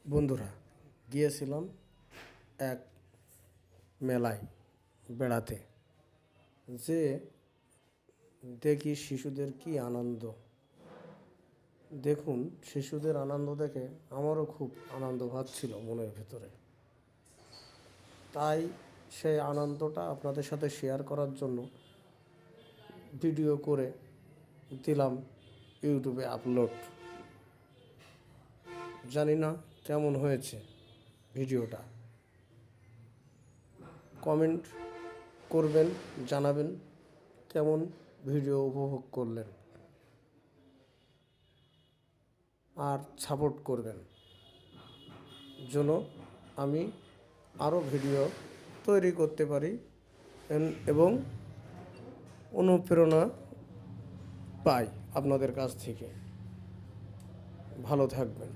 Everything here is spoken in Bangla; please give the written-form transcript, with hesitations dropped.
বন্ধুরা, গিয়েছিলাম এক মেলায় বেড়াতে। যে দেখি শিশুদের কি আনন্দ। দেখুন, শিশুদের আনন্দ দেখে আমারও খুব আনন্দ হচ্ছিল মনের ভেতরে। তাই সেই আনন্দটা আপনাদের সাথে শেয়ার করার জন্য ভিডিও করে দিলাম ইউটিউবে আপলোড। জানি না কেমন হয়েছে ভিডিওটা। কমেন্ট করবেন, জানাবেন কেমন ভিডিও উপভোগ করলেন, আর সাপোর্ট করবেন যেন আমি আরও ভিডিও তৈরি করতে পারি এবং অনুপ্রেরণা পাই আপনাদের কাছ থেকে। ভালো থাকবেন।